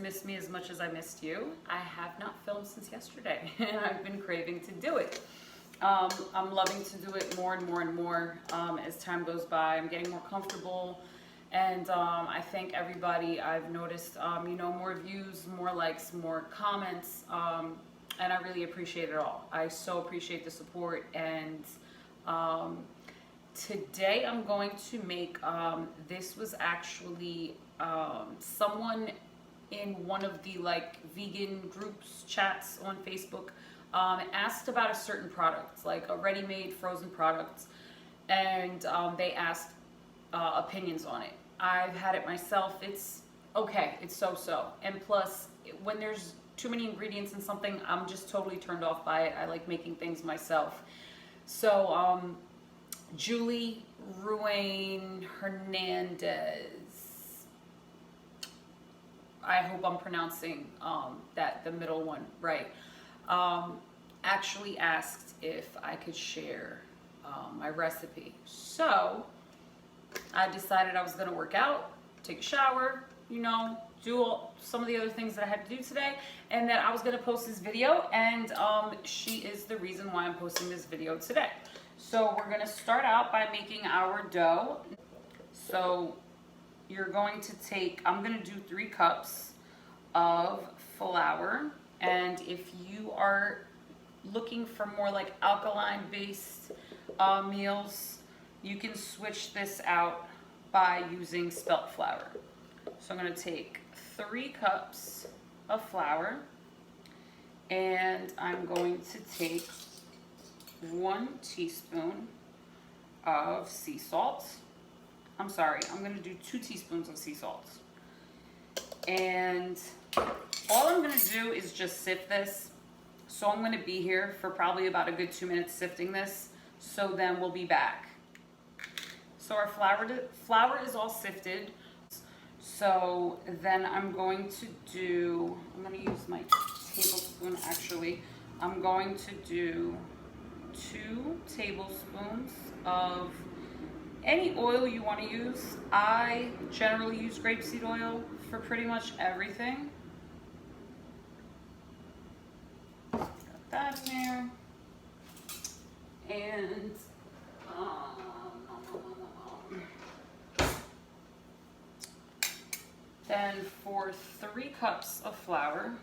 missed me as much as I missed you. I have not filmed since yesterday, and I've been craving to do it. I'm loving to do it more and more and more as time goes by. I'm getting more comfortable, and I thank everybody. I've noticed, you know, more views, more likes, more comments, and I really appreciate it all. I so appreciate the support, and today I'm going to make, this was actually someone in one of the like vegan groups, chats on Facebook, asked about a certain product, like a ready-made frozen product, and they asked opinions on it. I've had it myself. It's okay. It's so-so. And plus, when there's too many ingredients in something, I'm just totally turned off by it. I like making things myself. So, Julie Ruane Hernandez, I hope I'm pronouncing that the middle one right, actually asked if I could share my recipe. So I decided I was going to work out, take a shower, you know, do some of the other things that I had to do today, and that I was going to post this video, and she is the reason why I'm posting this video today. So we're going to start out by making our dough. So you're going to take, I'm going to do 3 cups of flour, and if you are looking for more like alkaline based meals, you can switch this out by using spelt flour. So I'm going to take 3 cups of flour, and I'm going to take 1 teaspoon of sea salt. I'm sorry, I'm going to do 2 teaspoons of sea salt. And all I'm going to do is just sift this. So I'm going to be here for probably about a good 2 minutes sifting this. So then we'll be back. So our flour is all sifted. So then I'm going to use my tablespoon actually. I'm going to do 2 tablespoons of any oil you want to use. I generally use grapeseed oil for pretty much everything. Got that in there. And then for 3 cups of flour,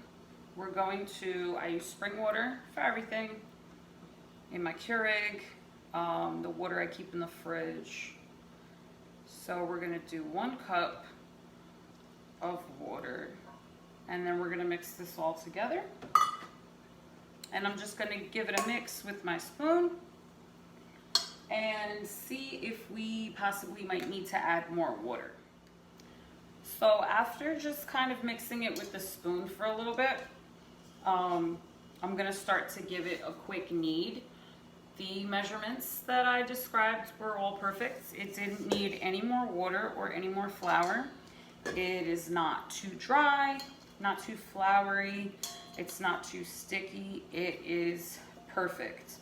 we're going to, I use spring water for everything in my Keurig, the water I keep in the fridge. So we're going to do 1 cup of water, and then we're going to mix this all together. And I'm just going to give it a mix with my spoon and see if we possibly might need to add more water. So after just kind of mixing it with the spoon for a little bit, I'm going to start to give it a quick knead. The measurements that I described were all perfect. It didn't need any more water or any more flour. It is not too dry, not too floury. It's not too sticky. It is perfect.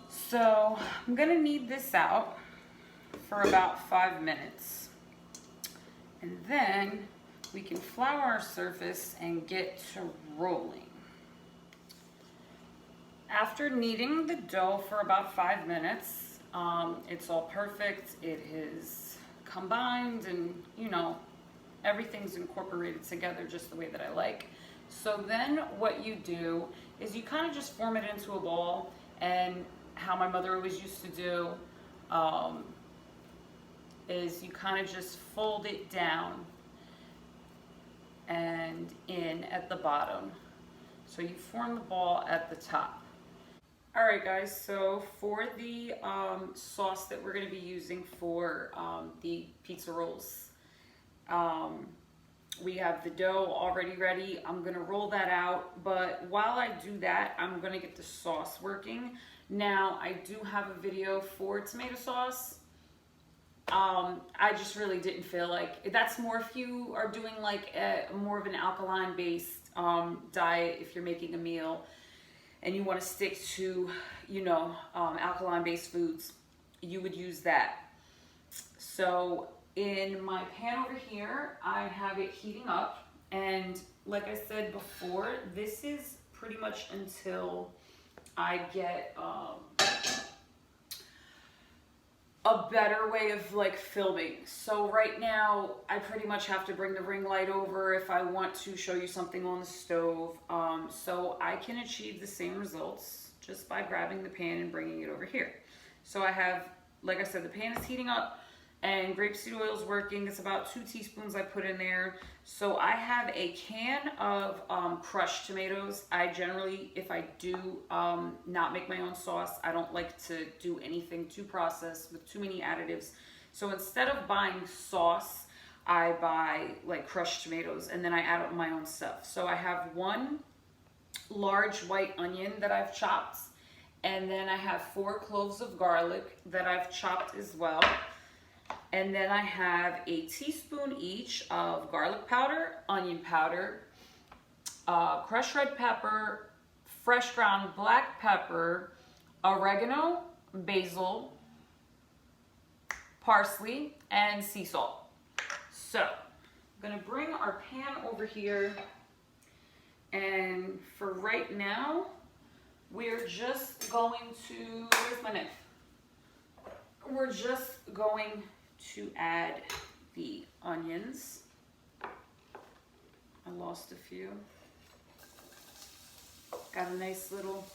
So I'm going to knead this out for about 5 minutes. And then we can flour our surface and get to rolling. After kneading the dough for about 5 minutes, it's all perfect. It is combined, and you know, everything's incorporated together just the way that I like. So then what you do is you kind of just form it into a ball, and how my mother always used to do is you kind of just fold it down and in at the bottom. So you form the ball at the top. All right guys, so for the sauce that we're going to be using for the pizza rolls, we have the dough already ready. I'm going to roll that out, but while I do that, I'm going to get the sauce working. Now, I do have a video for tomato sauce. I just really didn't feel like, that's more if you are doing like more of an alkaline based diet, if you're making a meal and you want to stick to, you know, alkaline based foods, you would use that. So in my pan over here, I have it heating up, And like I said before, this is pretty much until I get a better way of like filming. So right now I pretty much have to bring the ring light over if I want to show you something on the stove. So I can achieve the same results just by grabbing the pan and bringing it over here. So I have, like I said, the pan is heating up and grapeseed oil is working. It's about 2 teaspoons I put in there. So I have a can of crushed tomatoes. I generally, if I do not make my own sauce, I don't like to do anything too processed with too many additives. So instead of buying sauce, I buy like crushed tomatoes and then I add up my own stuff. So I have 1 large white onion that I've chopped, and then I have 4 cloves of garlic that I've chopped as well. And then I have a teaspoon each of garlic powder, onion powder, crushed red pepper, fresh ground black pepper, oregano, basil, parsley, and sea salt. So I'm gonna bring our pan over here, and for right now, we're just going to, where's my knife? We're just going to add the onions. I lost a few. Got a nice little,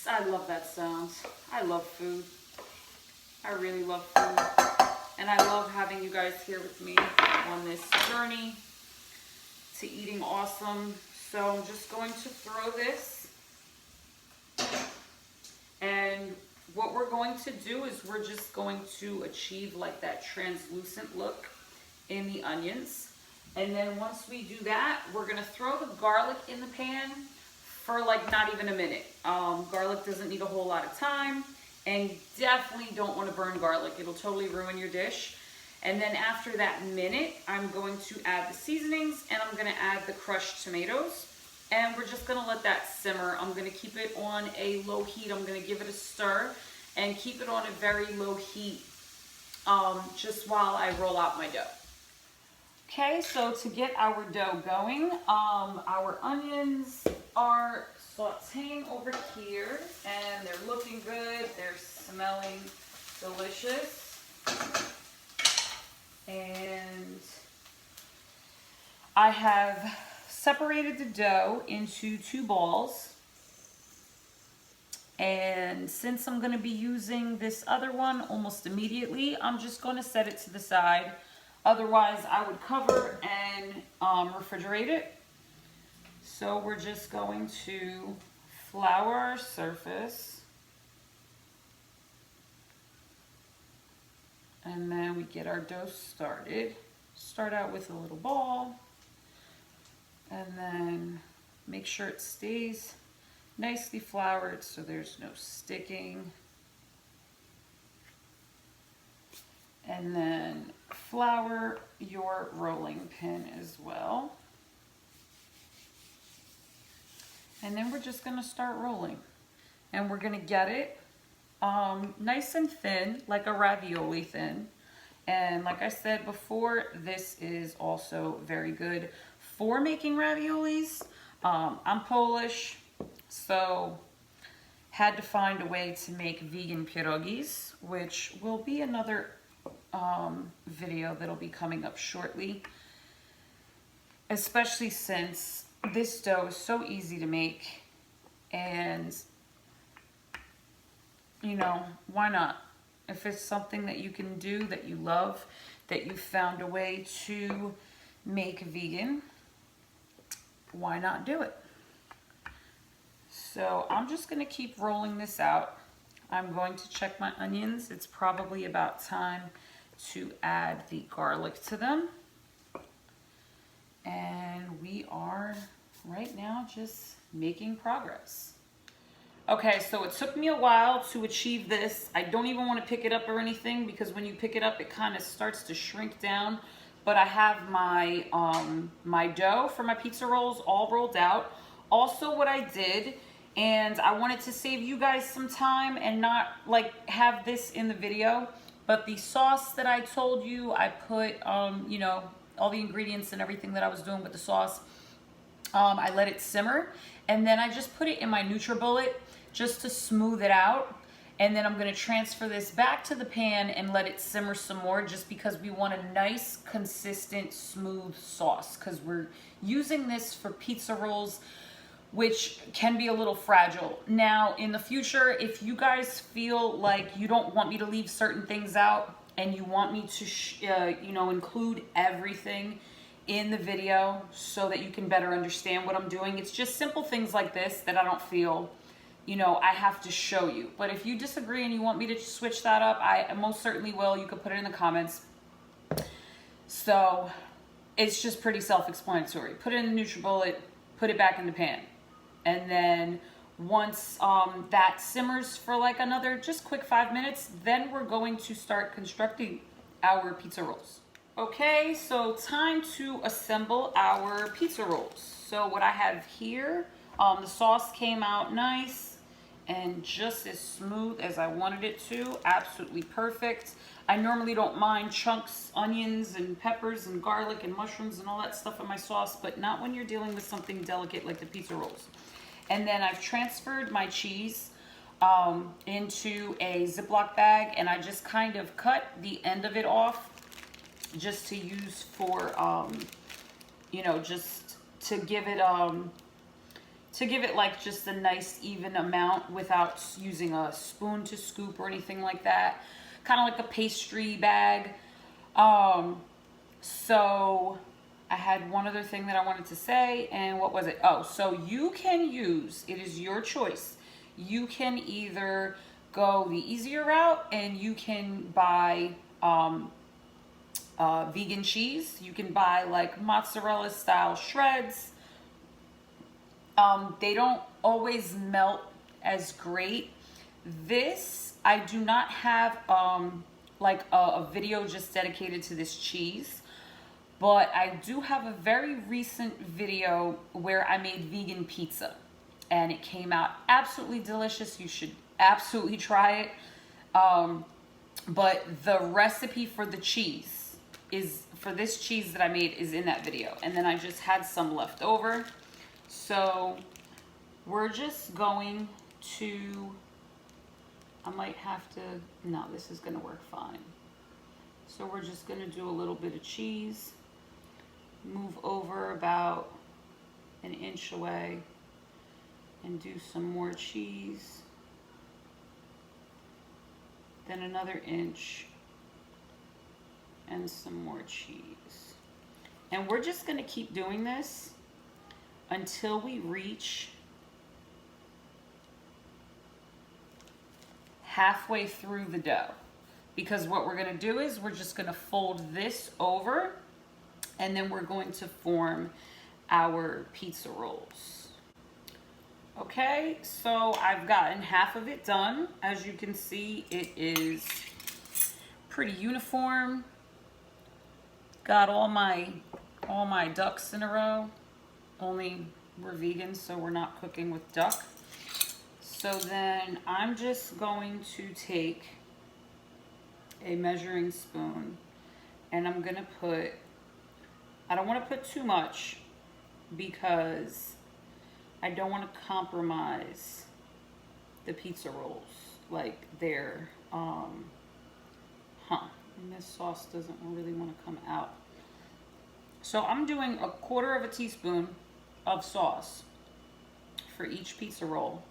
I love that sound. I love food. I really love food. And I love having you guys here with me on this journey to eating awesome. So I'm just going to throw this, and what we're going to do is we're just going to achieve like that translucent look in the onions. And then once we do that, we're gonna throw the garlic in the pan for like not even a minute. Garlic doesn't need a whole lot of time, and you definitely don't wanna burn garlic. It'll totally ruin your dish. And then after that minute, I'm going to add the seasonings, and I'm gonna add the crushed tomatoes. And we're just gonna let that simmer. I'm gonna keep it on a low heat. I'm gonna give it a stir and keep it on a very low heat just while I roll out my dough. Okay, so to get our dough going, our onions are sauteing over here, and they're looking good. They're smelling delicious. And I have separated the dough into 2 balls. And since I'm going to be using this other one almost immediately, I'm just going to set it to the side. Otherwise, I would cover and refrigerate it. So we're just going to flour our surface. And then we get our dough started. Start out with a little ball. And then make sure it stays nicely floured so there's no sticking. And then flour your rolling pin as well. And then we're just gonna start rolling. And we're gonna get it nice and thin, like a ravioli thin. And like I said before, this is also very good for making raviolis. I'm Polish, so had to find a way to make vegan pierogis, which will be another video that'll be coming up shortly, especially since this dough is so easy to make, and you know, why not? If it's something that you can do, that you love, that you found a way to make vegan, why not do it? So I'm just gonna keep rolling this out. I'm going to check my onions. It's probably about time to add the garlic to them. And we are right now just making progress. Okay, so it took me a while to achieve this. I don't even want to pick it up or anything, because when you pick it up, it kind of starts to shrink down. But I have my my dough for my pizza rolls all rolled out. Also, what I did, and I wanted to save you guys some time and not like have this in the video, but the sauce that I told you I put, you know, all the ingredients and everything that I was doing with the sauce. I let it simmer, and then I just put it in my NutriBullet just to smooth it out. And then I'm gonna transfer this back to the pan and let it simmer some more, just because we want a nice, consistent, smooth sauce, because we're using this for pizza rolls, which can be a little fragile. Now, in the future, if you guys feel like you don't want me to leave certain things out and you want me to, include everything in the video so that you can better understand what I'm doing, it's just simple things like this that I don't feel, I have to show you. But if you disagree and you want me to switch that up, I most certainly will. You can put it in the comments. So it's just pretty self-explanatory. Put it in the NutriBullet, put it back in the pan. And then once that simmers for like another just quick 5 minutes, then we're going to start constructing our pizza rolls. Okay, so time to assemble our pizza rolls. So what I have here, the sauce came out nice and just as smooth as I wanted it to. Absolutely perfect. I normally don't mind chunks, onions and peppers and garlic and mushrooms and all that stuff in my sauce, but not when you're dealing with something delicate like the pizza rolls. And then I've transferred my cheese into a Ziploc bag, and I just kind of cut the end of it off just to use for, just to give it like just a nice even amount without using a spoon to scoop or anything like that. Kind of like a pastry bag. So I had one other thing that I wanted to say, and what was it? Oh, so you can use, it is your choice. You can either go the easier route and you can buy vegan cheese. You can buy like mozzarella style shreds. They don't always melt as great. This, I do not have like a video just dedicated to this cheese, but I do have a very recent video where I made vegan pizza and it came out absolutely delicious. You should absolutely try it. But the recipe for the cheese for this cheese that I made is in that video. And then I just had some left over. So we're just going to, I might have to, no, this is gonna work fine. So we're just gonna do a little bit of cheese, move over about an inch away and do some more cheese, then another inch and some more cheese. And we're just gonna keep doing this until we reach halfway through the dough. Because what we're gonna do is we're just gonna fold this over and then we're going to form our pizza rolls. Okay, so I've gotten half of it done. As you can see, it is pretty uniform. Got all my ducks in a row. Only we're vegan, so we're not cooking with duck. So then I'm just going to take a measuring spoon and I'm gonna put, I don't want to put too much because I don't want to compromise the pizza rolls. Like they're, and this sauce doesn't really want to come out. So I'm doing 1/4 teaspoon of sauce for each pizza roll.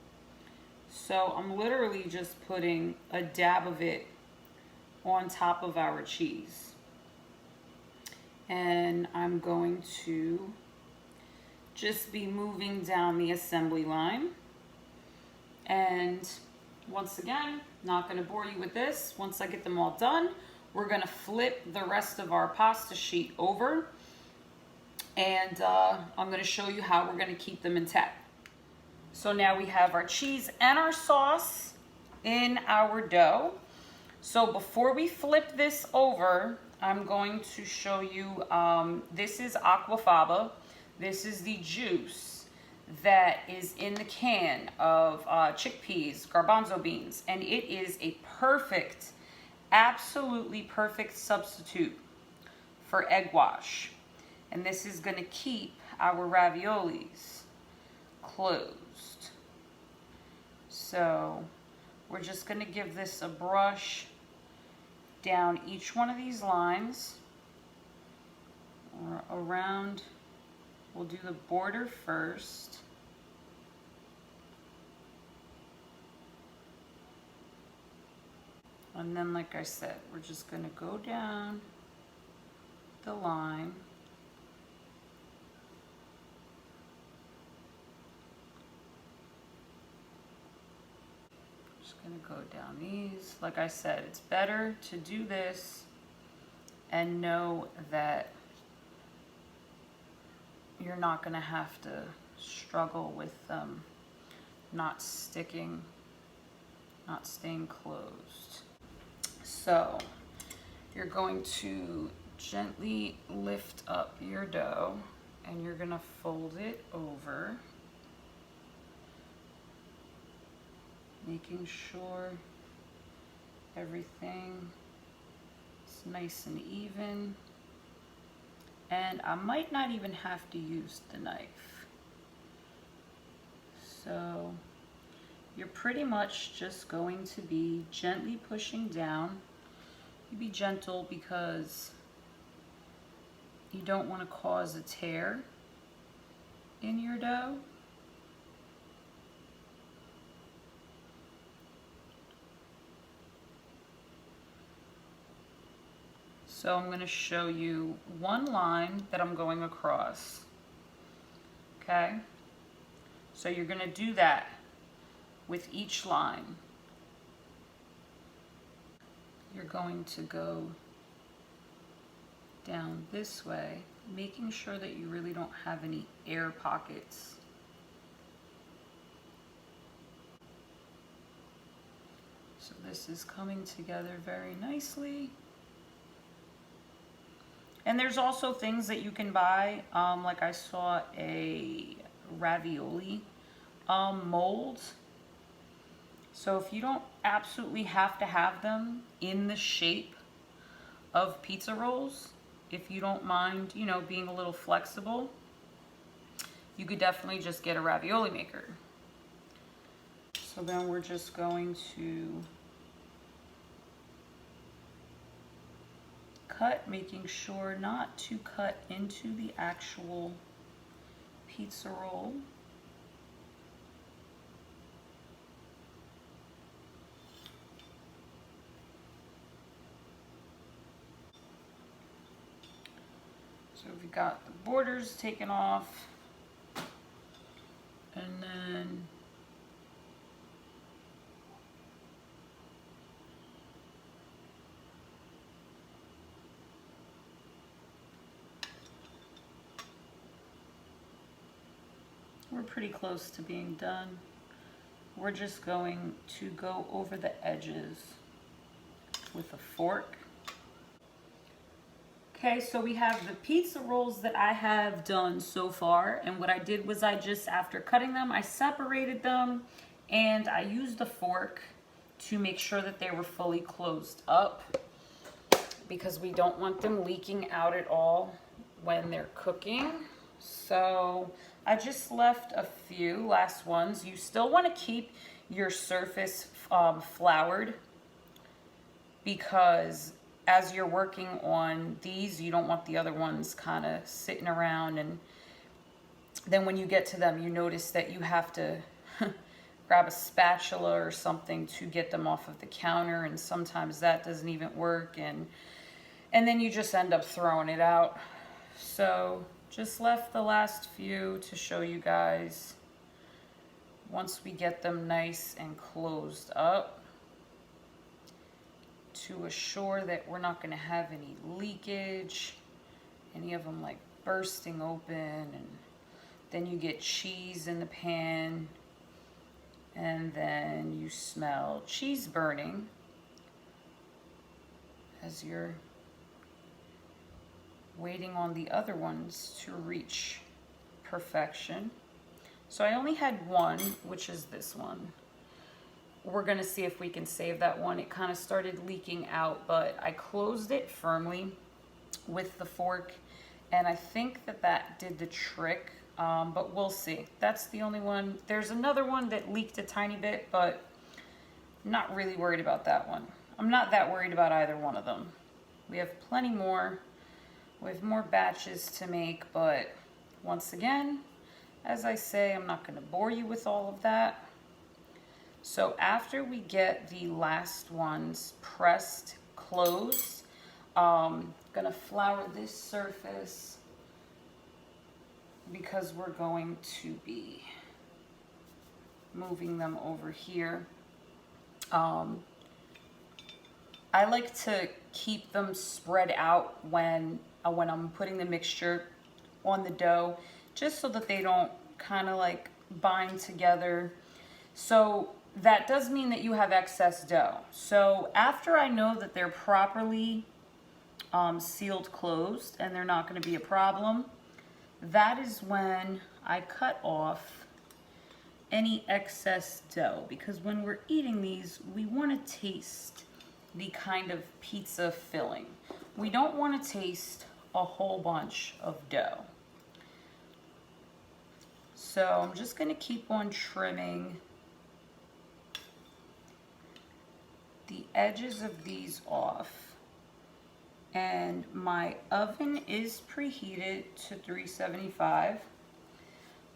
So I'm literally just putting a dab of it on top of our cheese. And I'm going to just be moving down the assembly line. And once again, not going to bore you with this. Once I get them all done, we're going to flip the rest of our pasta sheet over. And I'm going to show you how we're going to keep them intact. So now we have our cheese and our sauce in our dough. So before we flip this over, I'm going to show you, this is aquafaba. This is the juice that is in the can of chickpeas, garbanzo beans, and it is a perfect, absolutely perfect substitute for egg wash. And this is going to keep our raviolis closed. So we're just going to give this a brush down each one of these lines, or around. We'll do the border first. And then, like I said, we're just going to go down the line. Just going to go down these. Like I said, it's better to do this and know that you're not going to have to struggle with them not sticking, not staying closed. So you're going to gently lift up your dough and you're going to fold it over, making sure everything is nice and even. And I might not even have to use the knife. So you're pretty much just going to be gently pushing down. You be gentle because you don't want to cause a tear in your dough. So I'm going to show you one line that I'm going across. Okay? So you're going to do that with each line. You're going to go down this way, making sure that you really don't have any air pockets. So this is coming together very nicely. And there's also things that you can buy, like I saw a ravioli mold. So if you don't absolutely have to have them in the shape of pizza rolls, if you don't mind, you know, being a little flexible, you could definitely just get a ravioli maker. So then we're just going to cut, making sure not to cut into the actual pizza roll. So we've got the borders taken off, and then we're pretty close to being done. We're just going to go over the edges with a fork. Okay, so we have the pizza rolls that I have done so far, and what I did was I just, after cutting them, I separated them and I used a fork to make sure that they were fully closed up, because we don't want them leaking out at all when they're cooking. So I just left a few last ones. You still want to keep your surface floured, because as you're working on these, you don't want the other ones kind of sitting around, and then when you get to them, you notice that you have to grab a spatula or something to get them off of the counter, and sometimes that doesn't even work, and then you just end up throwing it out. So just left the last few to show you guys once we get them nice and closed up, to assure that we're not going to have any leakage, any of them like bursting open, and then you get cheese in the pan, and then you smell cheese burning as you're waiting on the other ones to reach perfection. So I only had one, which is this one. We're gonna see if we can save that one. It kind of started leaking out, but I closed it firmly with the fork, And I think that that did the trick, but we'll see. That's the only one. There's another one that leaked a tiny bit, but I'm not really worried about that one. I'm not that worried about either one of them. We have plenty more. We have more batches to make, but once again, as I say, I'm not going to bore you with all of that. So after we get the last ones pressed closed, gonna flour this surface because we're going to be moving them over here. I like to keep them spread out when I'm putting the mixture on the dough, just so that they don't kind of like bind together. So that does mean that you have excess dough. So after I know that they're properly sealed closed and they're not going to be a problem, that is when I cut off any excess dough, because when we're eating these, we want to taste the kind of pizza filling. We don't want to taste a whole bunch of dough. So I'm just going to keep on trimming the edges of these off. And my oven is preheated to 375.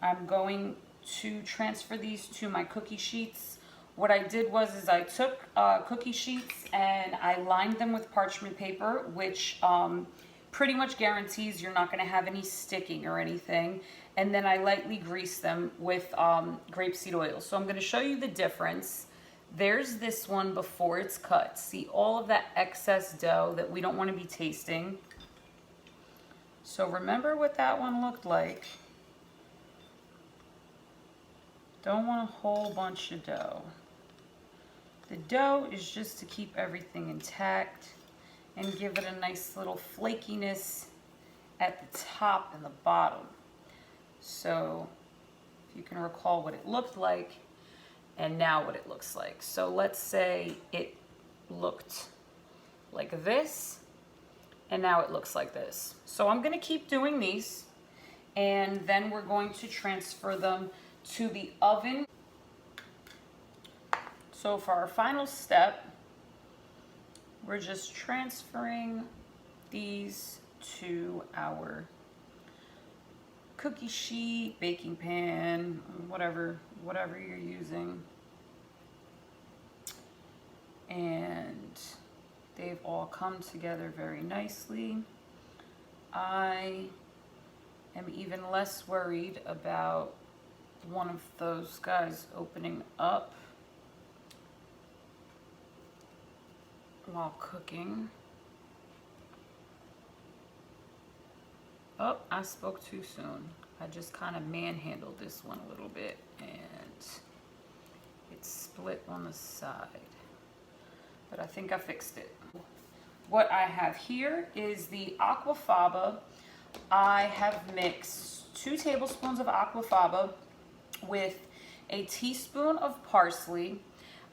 I'm going to transfer these to my cookie sheets. What I did was I took cookie sheets and I lined them with parchment paper, which pretty much guarantees you're not going to have any sticking or anything. And then I lightly greased them with grapeseed oil. So I'm going to show you the difference. There's this one before it's cut. See all of that excess dough that we don't want to be tasting. So remember what that one looked like. Don't want a whole bunch of dough. The dough is just to keep everything intact and give it a nice little flakiness at the top and the bottom. So if you can recall what it looked like, and now what it looks like. So let's say it looked like this, and now it looks like this. So I'm gonna keep doing these, and then we're going to transfer them to the oven. So for our final step, we're just transferring these to our cookie sheet, baking pan, whatever you're using. And they've all come together very nicely. I am even less worried about one of those guys opening up while cooking. Oh, I spoke too soon. I just kind of manhandled this one a little bit and it split on the side. But I think I fixed it. What I have here is the aquafaba. I have mixed 2 tablespoons of aquafaba with a teaspoon of parsley,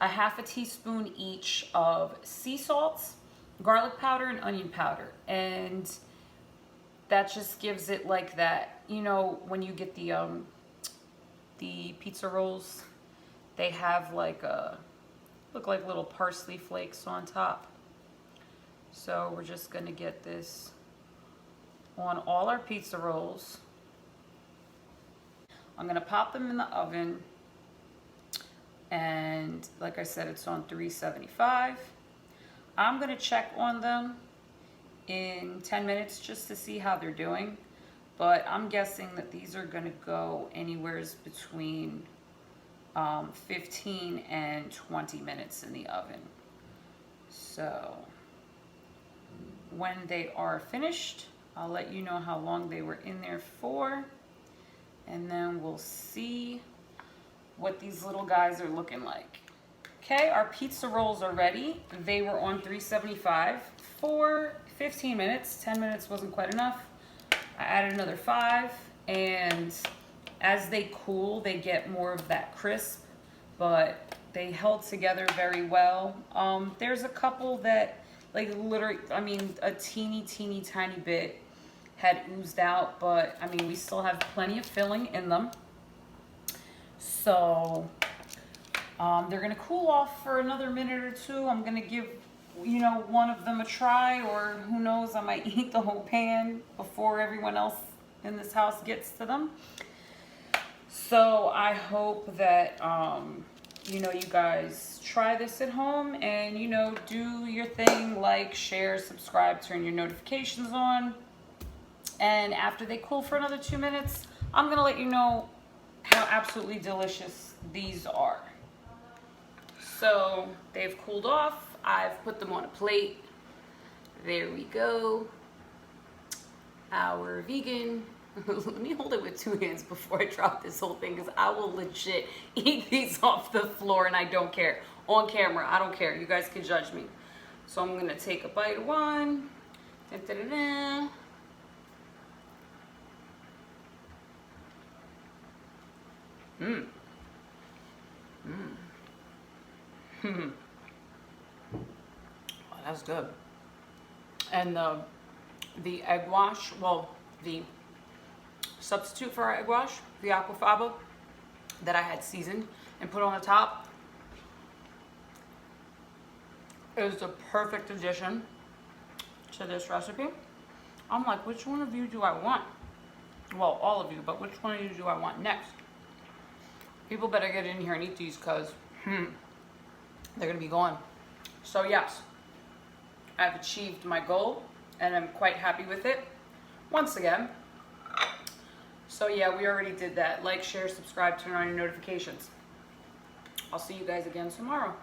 a half a teaspoon each of sea salts, garlic powder, and onion powder. And that just gives it like that, you know, when you get the pizza rolls, they have like look like little parsley flakes on top. So we're just gonna get this on all our pizza rolls. I'm gonna pop them in the oven, and like I said, it's on 375. I'm gonna check on them in 10 minutes just to see how they're doing, but I'm guessing that these are gonna go anywhere between 15 and 20 minutes in the oven. So when they are finished, I'll let you know how long they were in there for, and then we'll see what these little guys are looking like. Okay, our pizza rolls are ready. They were on 375 for 15 minutes. 10 minutes wasn't quite enough. I added another 5, and as they cool, they get more of that crisp, but they held together very well. There's a couple that, like, literally, I mean, a teeny tiny bit had oozed out, but I mean, we still have plenty of filling in them. So they're gonna cool off for another minute or two. I'm gonna give, you know, one of them a try, or who knows, I might eat the whole pan before everyone else in this house gets to them. So I hope that, you know, you guys try this at home and, you know, do your thing, like, share, subscribe, turn your notifications on. And after they cool for another 2 minutes, I'm going to let you know how absolutely delicious these are. So they've cooled off. I've put them on a plate. There we go. Our vegan. Let me hold it with 2 hands before I drop this whole thing, because I will legit eat these off the floor and I don't care. On camera, I don't care. You guys can judge me. So I'm going to take a bite of one. Da, da, da, da. Mmm. Mmm. Oh, that's good. And the egg wash, well, the substitute for our egg wash, the aquafaba that I had seasoned and put on the top, is the perfect addition to this recipe. I'm like, which one of you do I want? Well, all of you, but which one of you do I want next? People better get in here and eat these, because they're gonna be gone. So yes, I've achieved my goal and I'm quite happy with it once again. So yeah, we already did that. Like, share, subscribe, turn on your notifications. I'll see you guys again tomorrow.